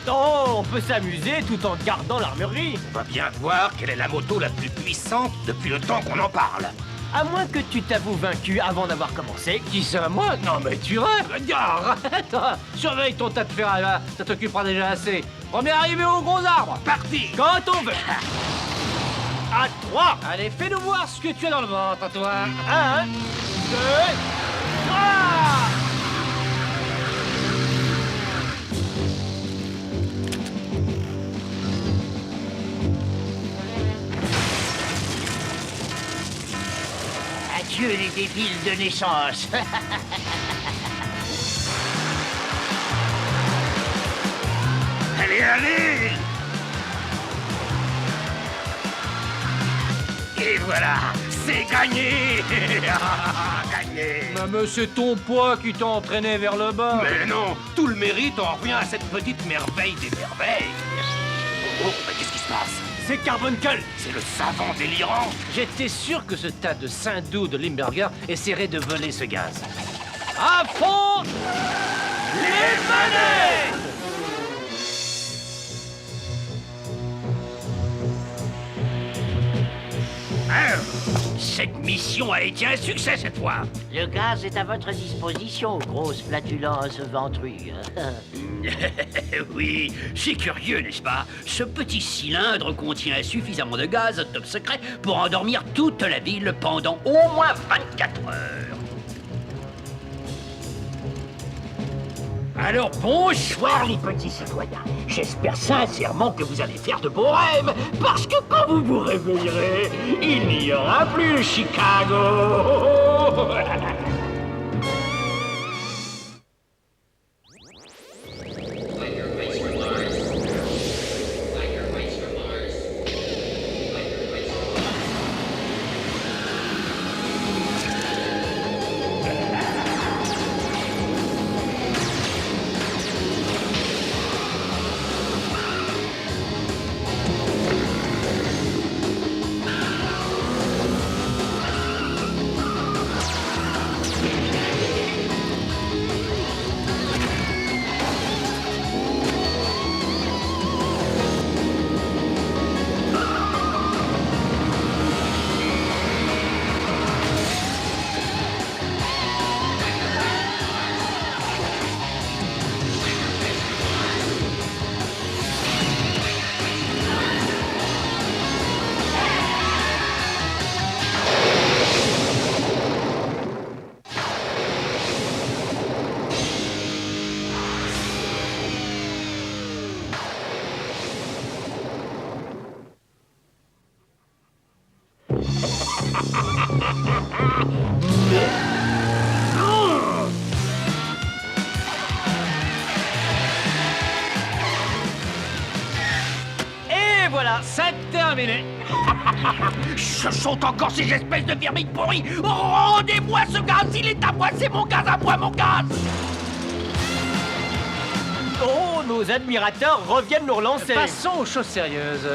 Oh, on peut s'amuser tout en gardant l'armurerie. On va bien voir quelle est la moto la plus puissante depuis le temps qu'on en parle. À moins que tu t'avoues vaincu avant d'avoir commencé. Qui ça, moi? Non mais tu rêves. Arrête. Surveille ton tas de ferraille là, ça t'occupera déjà assez. Premier arrivé au gros arbre. Parti! Quand on veut. À 3. Allez, fais-nous voir ce que tu as dans le ventre, toi. 1, 2, 3. Adieu les débiles de naissance. Allez, allez! Et voilà, c'est gagné! Gagné! Mais c'est ton poids qui t'a entraîné vers le bas. Mais non, tout le mérite en revient à cette petite merveille des merveilles. Oh, mais qu'est-ce qui se passe? C'est Carbuncle. C'est le savant délirant. J'étais sûr que ce tas de Saint-Doux de Limburger essaierait de voler ce gaz. À fond! Les manettes. Alors, cette mission a été un succès cette fois. Le gaz est à votre disposition, grosse flatulence ventrue. Oui, c'est curieux, n'est-ce pas? Ce petit cylindre contient suffisamment de gaz top secret pour endormir toute la ville pendant au moins 24 heures. Alors bonsoir les petits citoyens. J'espère sincèrement que vous allez faire de beaux rêves, parce que quand vous vous réveillerez, il n'y aura plus Chicago. Et voilà, c'est terminé. Ce sont encore ces espèces de vermines pourries. Rendez-moi ce gaz, il est à moi, c'est mon gaz à moi, mon gaz. Oh, nos admirateurs reviennent nous relancer. Passons aux choses sérieuses.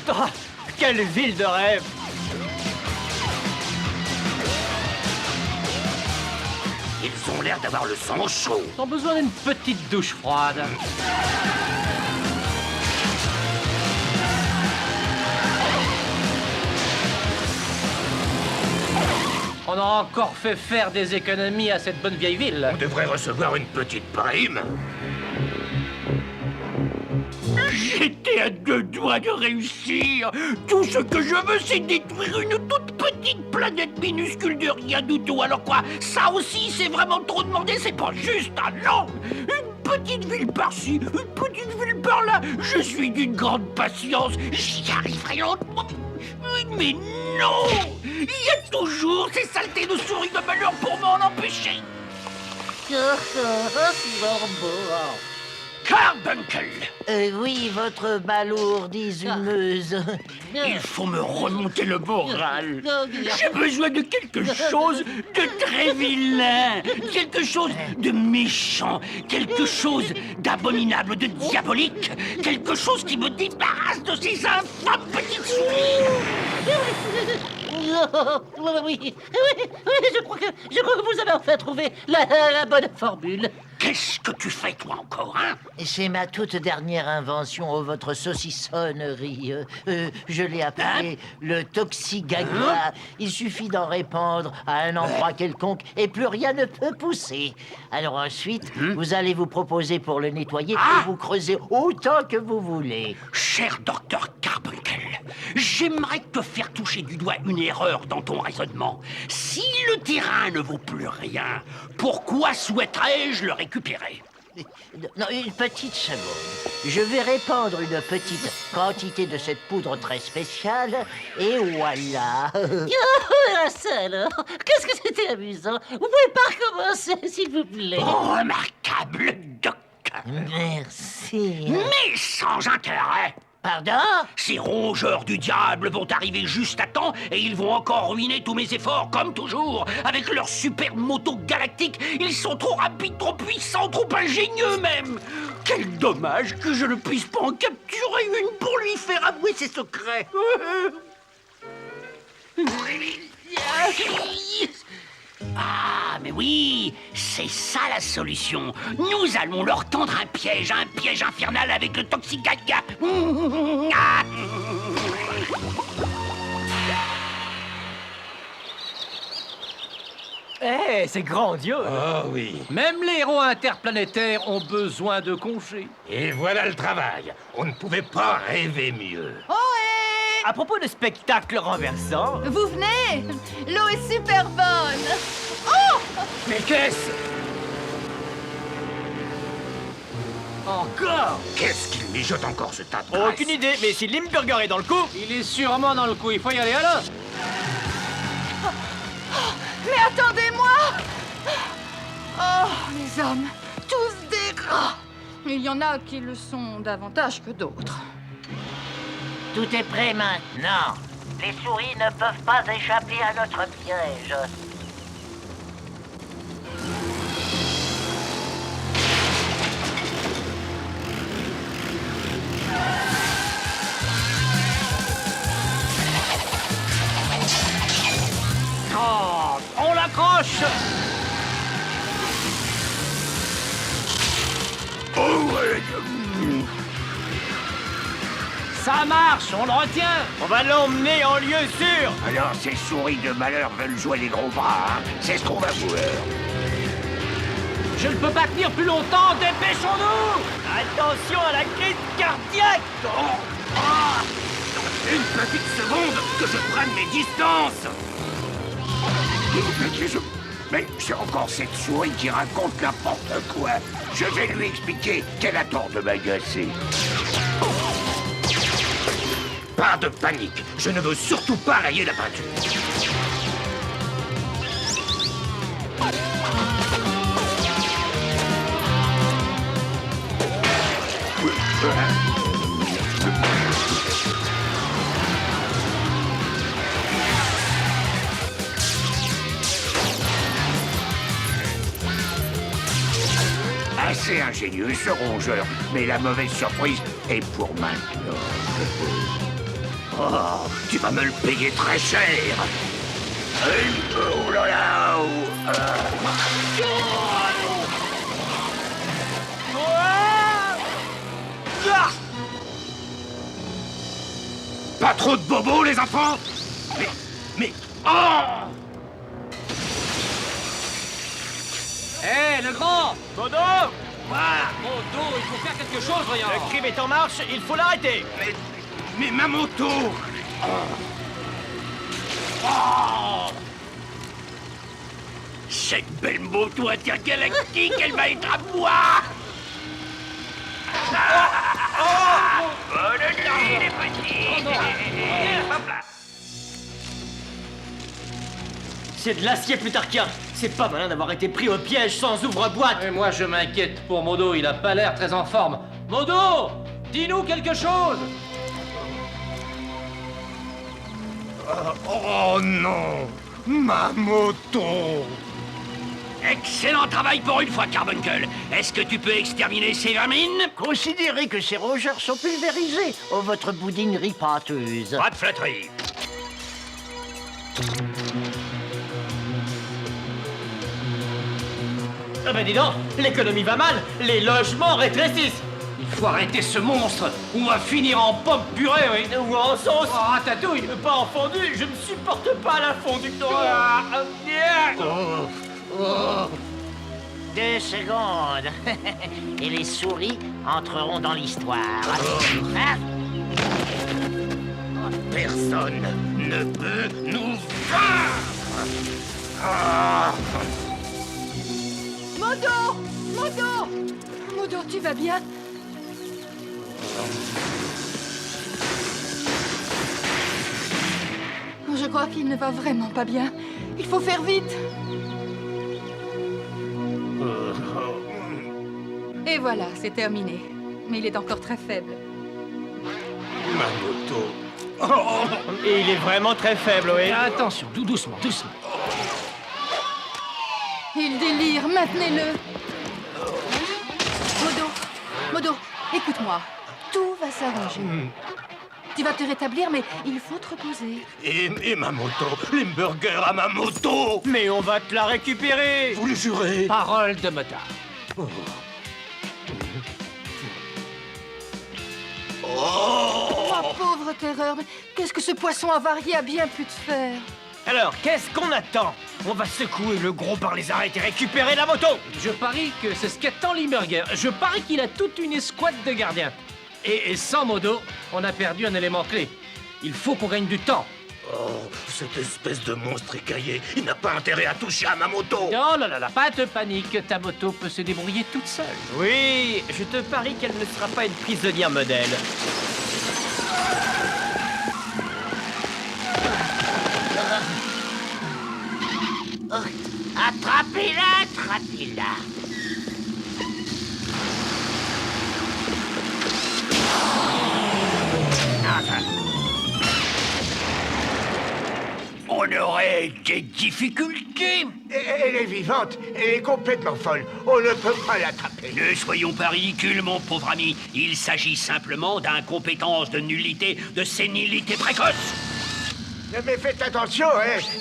Oh, quelle ville de rêve. Ils ont l'air d'avoir le sang chaud. Ils ont besoin d'une petite douche froide. On a encore fait faire des économies à cette bonne vieille ville. On devrait recevoir une petite prime. J'étais à 2 doigts de réussir. Tout ce que je veux, c'est détruire une toute petite planète minuscule de rien du tout. Alors quoi? Ça aussi, c'est vraiment trop demandé. C'est pas juste, ah non! Une petite ville par-ci, une petite ville par-là. Je suis d'une grande patience. J'y arriverai lentement. Mais non! Il y a toujours ces saletés de souris de malheur pour m'en empêcher. Carbuncle! Oui, votre balourdise humeuse. Il faut me remonter le moral. J'ai besoin de quelque chose de très vilain, quelque chose de méchant, quelque chose d'abominable, de diabolique, quelque chose qui me débarrasse de ces infâmes petites souris. Oui, je crois que vous avez enfin trouvé la bonne formule. Qu'est-ce que tu fais, toi, encore, hein? C'est ma toute dernière invention, votre saucissonnerie. Je l'ai appelé le Toxigaga. Il suffit d'en répandre à un endroit quelconque et plus rien ne peut pousser. Alors ensuite, vous allez vous proposer pour le nettoyer et vous creuser autant que vous voulez. Cher docteur Carbuncle, j'aimerais te faire toucher du doigt une erreur dans ton raisonnement. Si le terrain ne vaut plus rien, pourquoi souhaiterais-je le récupérer? Non, une petite seconde. Je vais répandre une petite quantité de cette poudre très spéciale et voilà. Ça alors, qu'est-ce que c'était amusant. Vous pouvez pas recommencer, s'il vous plaît. Remarquable, docteur. Merci. Mais sans intérêt. Pardon? Ces rongeurs du diable vont arriver juste à temps et ils vont encore ruiner tous mes efforts, comme toujours. Avec leur superbe moto galactique, ils sont trop rapides, trop puissants, trop ingénieux même. Quel dommage que je ne puisse pas en capturer une pour lui faire avouer ses secrets. Ah, mais oui, c'est ça la solution. Nous allons leur tendre un piège infernal avec le Toxigaga. Eh, c'est grandiose. Oh oui. Même les héros interplanétaires ont besoin de congés. Et voilà le travail. On ne pouvait pas rêver mieux. À propos de spectacle renversant, Vous venez? L'eau est super bonne. Mais qu'est-ce? Encore? Qu'est-ce qu'il mijote encore ce tas de graisse? aucune idée, mais si Limburger est dans le coup, Il est sûrement dans le coup, il faut y aller alors. Mais attendez-moi. Oh, les hommes, tous des gras. Il y en a qui le sont davantage que d'autres. Tout est prêt maintenant. Les souris ne peuvent pas échapper à notre piège. Oh, on l'accroche. Ça marche, on le retient. on va l'emmener en lieu sûr. Alors ces souris de malheur veulent jouer les gros bras, hein? C'est ce qu'on va vouloir. Je ne peux pas tenir plus longtemps, dépêchons-nous. Attention à la crise cardiaque. Une petite seconde que je prenne mes distances. Mais c'est encore cette souris qui raconte n'importe quoi. Je vais lui expliquer qu'elle a tort de m'agacer. Pas de panique. Je ne veux surtout pas rayer la peinture. Assez ingénieux ce rongeur, mais la mauvaise surprise est pour maintenant. Oh, tu vas me le payer très cher. Oh là là! Pas trop de bobos, les enfants. Mais... Oh! Hé, le grand. Modo, Mon dos, il faut faire quelque chose, voyons. le crime est en marche, il faut l'arrêter. Mais ma moto. Cette belle moto intergalactique, elle va être à moi! Bonne nuit, les petits! Hop là. C'est de l'acier plutarchien. C'est pas malin d'avoir été pris au piège sans ouvre-boîte. Et moi, je m'inquiète pour Modo, il a pas l'air très en forme. Modo, dis-nous quelque chose. Oh non, ma moto. Excellent travail pour une fois, Carbuncle. Est-ce que tu peux exterminer ces vermines? Considérez que ces rongeurs sont pulvérisés, votre boudinerie pâteuse. Pas de flatterie. Ah ben dis donc, l'économie va mal, les logements rétrécissent. Il faut arrêter ce monstre. On va finir en pomme purée, oui. Ou en sauce. Oh, ratatouille. Pas en fondue, je ne supporte pas la fondue. 2 secondes. Et les souris entreront dans l'histoire. Hein? Personne ne peut nous vaincre. Ah. Modo! Modo! Modo, tu vas bien? Je crois qu'il ne va vraiment pas bien. Il faut faire vite. Et voilà, c'est terminé. Mais il est encore très faible. Ma moto. Et il est vraiment très faible, oui. Attention, doucement, doucement. Il délire, maintenez-le. Modo, écoute-moi. Tout va s'arranger. Tu vas te rétablir, mais il faut te reposer. Et ma moto. Limburger à ma moto. Mais on va te la récupérer. Vous le jurez? Parole de motard. Oh, pauvre terreur, mais qu'est-ce que ce poisson avarié a bien pu te faire? Alors, qu'est-ce qu'on attend? On va secouer le gros par les arêtes et récupérer la moto. Je parie que c'est ce qu'attend Limburger. Je parie qu'il a toute une escouade de gardiens. Et sans Modo, on a perdu un élément clé. Il faut qu'on gagne du temps. Oh, cette espèce de monstre écaillé, il n'a pas intérêt à toucher à ma moto. Oh là là là, pas de panique, ta moto peut se débrouiller toute seule. Oui, je te parie qu'elle ne sera pas une prisonnière modèle. Attrapez-la, attrapez-la. On aurait des difficultés. Elle est vivante, elle est complètement folle. On ne peut pas l'attraper. Ne soyons pas ridicules, mon pauvre ami. Il s'agit simplement d'incompétence, de nullité, de sénilité précoce. Mais faites attention,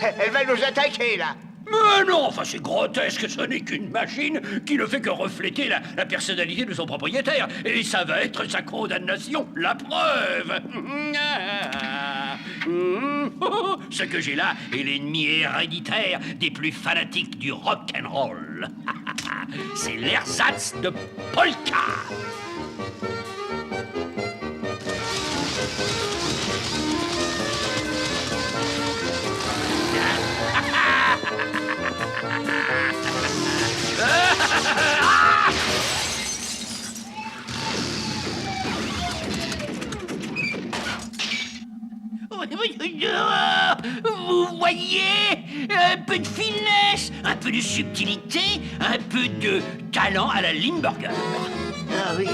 elle va nous attaquer, là. Mais non, enfin c'est grotesque, ce n'est qu'une machine qui ne fait que refléter la personnalité de son propriétaire. Et ça va être sa condamnation, la preuve. Ce que j'ai là est l'ennemi héréditaire des plus fanatiques du rock'n'roll. C'est l'ersatz de Polka. Vous voyez? Un peu de finesse, un peu de subtilité, un peu de talent à la Limburger. Ah oui,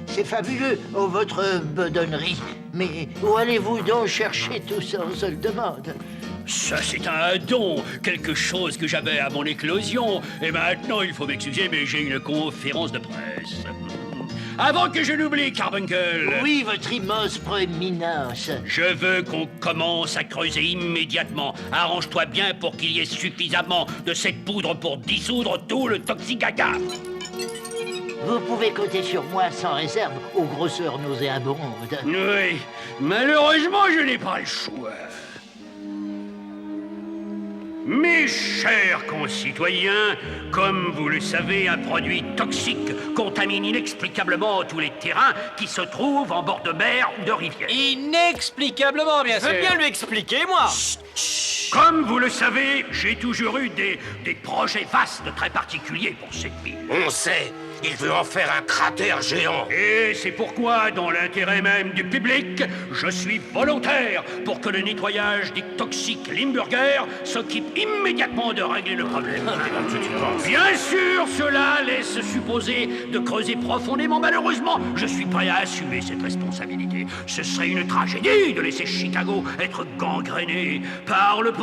c'est fabuleux, votre bedonnerie. Mais où allez-vous donc chercher tout ça, on se le demande? Ça, c'est un don, quelque chose que j'avais à mon éclosion. Et maintenant, il faut m'excuser, mais j'ai une conférence de presse. Avant que je l'oublie, Carbuncle. Oui, votre immense prééminence. Je veux qu'on commence à creuser immédiatement. Arrange-toi bien pour qu'il y ait suffisamment de cette poudre pour dissoudre tout le toxigaga. Vous pouvez compter sur moi sans réserve aux grosseurs nauséabondes. Oui, malheureusement, je n'ai pas le choix. Mes chers concitoyens, comme vous le savez, un produit toxique contamine inexplicablement tous les terrains qui se trouvent en bord de mer ou de rivière. Inexplicablement, bien Je veux bien lui expliquer, moi. Comme vous le savez, j'ai toujours eu des projets vastes, très particuliers pour cette ville. On sait, il veut en faire un cratère géant. Et c'est pourquoi, dans l'intérêt même du public, je suis volontaire pour que le nettoyage des toxiques Limburger s'occupe immédiatement de régler le problème. Bien sûr, cela laisse supposer de creuser profondément. Malheureusement, je suis prêt à assumer cette responsabilité. Ce serait une tragédie de laisser Chicago être gangréné par le produit.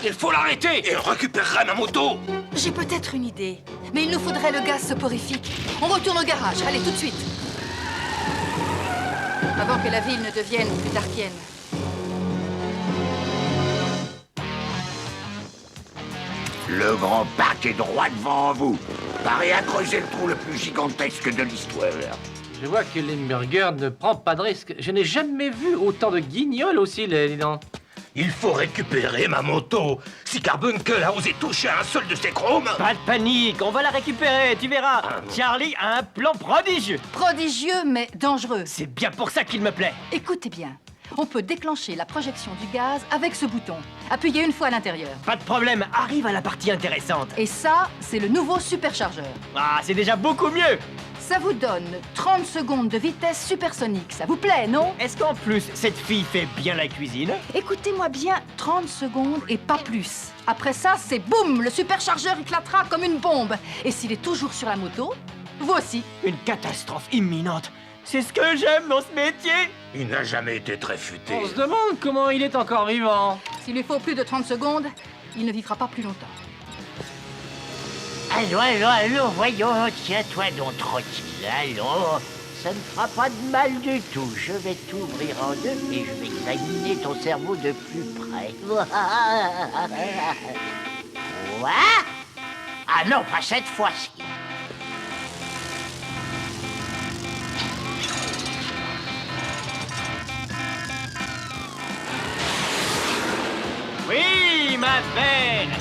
Il faut l'arrêter et on récupérera ma moto. J'ai peut-être une idée, mais il nous faudrait le gaz soporifique. On retourne au garage, allez tout de suite. avant que la ville ne devienne plutarchienne. Le grand parc est droit devant vous. Paré à creuser le trou le plus gigantesque de l'histoire. Je vois que Limburger ne prend pas de risque. Je n'ai jamais vu autant de guignols aussi, dis donc. Il faut récupérer ma moto. Si Carbuncle a osé toucher un seul de ses chromes... Pas de panique, on va la récupérer, tu verras. Charlie a un plan prodigieux. Prodigieux, mais dangereux. C'est bien pour ça qu'il me plaît. Écoutez bien. On peut déclencher la projection du gaz avec ce bouton. Appuyez une fois à l'intérieur. Pas de problème, arrive à la partie intéressante. Et ça, c'est le nouveau superchargeur. Ah, c'est déjà beaucoup mieux. Ça vous donne 30 secondes de vitesse supersonique. Ça vous plaît, non? Est-ce qu'en plus, cette fille fait bien la cuisine? Écoutez-moi bien, 30 secondes et pas plus. Après ça, c'est boum, le superchargeur éclatera comme une bombe. Et s'il est toujours sur la moto, vous aussi. Une catastrophe imminente. C'est ce que j'aime dans ce métier. Il n'a jamais été très futé. On se demande comment il est encore vivant. S'il lui faut plus de 30 secondes, il ne vivra pas plus longtemps. Allons, voyons, tiens-toi donc tranquille, allons. Ça ne fera pas de mal du tout. Je vais t'ouvrir en deux et je vais examiner ton cerveau de plus près. Quoi? Ah non, pas cette fois-ci. Oui, ma belle.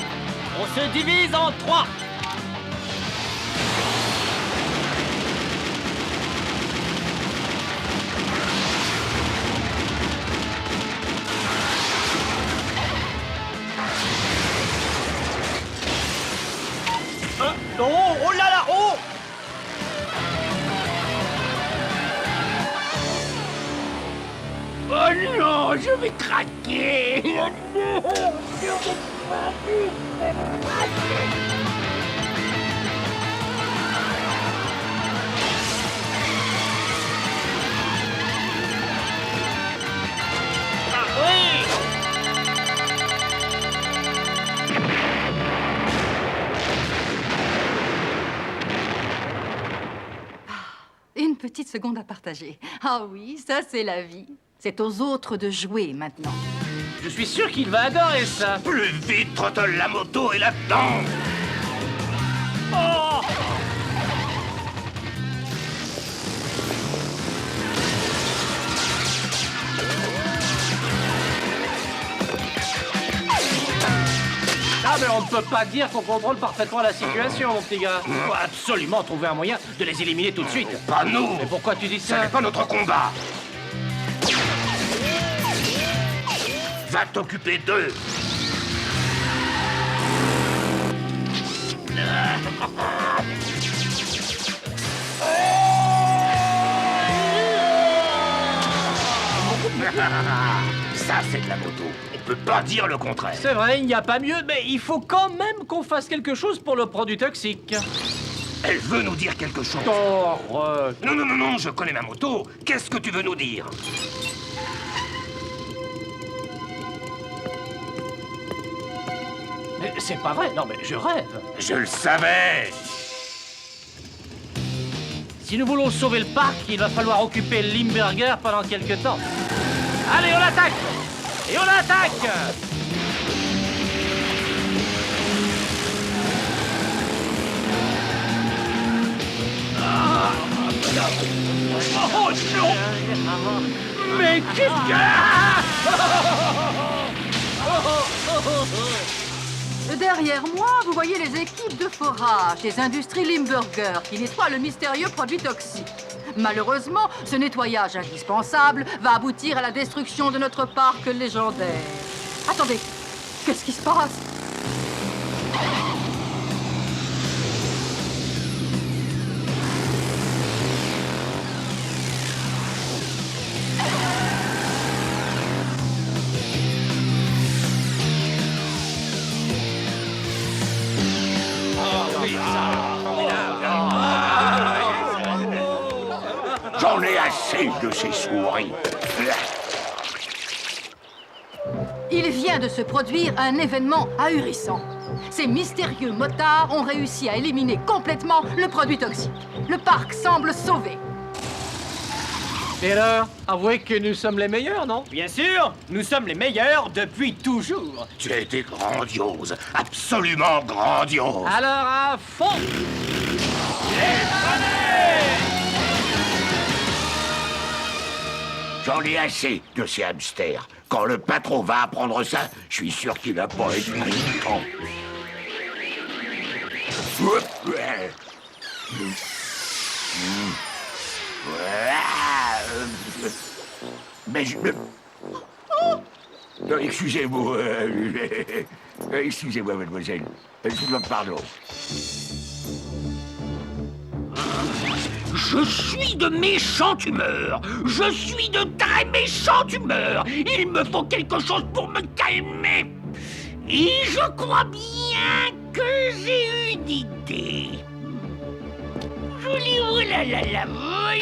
On se divise en 3. Oh là là, oh! Oh non, je vais craquer. Oh non, je vais Une petite seconde à partager. Ah oui, ça c'est la vie. C'est aux autres de jouer maintenant. Je suis sûr qu'il va adorer ça. Plus vite, Trottle, la moto est là-dedans. Oh! Ah, mais on ne peut pas dire qu'on contrôle parfaitement la situation, mon petit gars. Il faut absolument trouver un moyen de les éliminer tout de suite. Pas nous. Mais pourquoi tu dis Ce ça? n'est pas notre combat. Va t'occuper d'eux. Ça, c'est de la moto. On peut pas dire le contraire. C'est vrai, il n'y a pas mieux, mais il faut quand même qu'on fasse quelque chose pour le produit toxique. Elle veut nous dire quelque chose. Oh, arrête. Non, non, non, non, je connais ma moto. Qu'est-ce que tu veux nous dire? Mais c'est pas vrai, non mais je rêve. Je le savais. Si nous voulons sauver le parc, il va falloir occuper Limburger pendant quelques temps. Allez, on l'attaque! Et on l'attaque! Oh non! Mais qu'est-ce Derrière moi, vous voyez les équipes de forage des industries Limburger qui nettoient le mystérieux produit toxique. Malheureusement, ce nettoyage indispensable va aboutir à la destruction de notre parc légendaire. Attendez, qu'est-ce qui se passe? J'en ai assez de ces souris. Il vient de se produire un événement ahurissant. Ces mystérieux motards ont réussi à éliminer complètement le produit toxique. Le parc semble sauvé. Et alors, avouez que nous sommes les meilleurs, non? Bien sûr, nous sommes les meilleurs depuis toujours. Tu as été grandiose, absolument grandiose. Alors, à fond! J'en ai assez de ces hamsters. Quand le patron va apprendre ça, je suis sûr qu'il va pas être content. Mais je... Non, excusez-moi. Excusez-moi, mademoiselle. Je vous demande pardon. Je suis de méchante humeur. Je suis de très méchante humeur. Il me faut quelque chose pour me calmer. Et je crois bien que j'ai une idée. Joli, oh là là là, oui.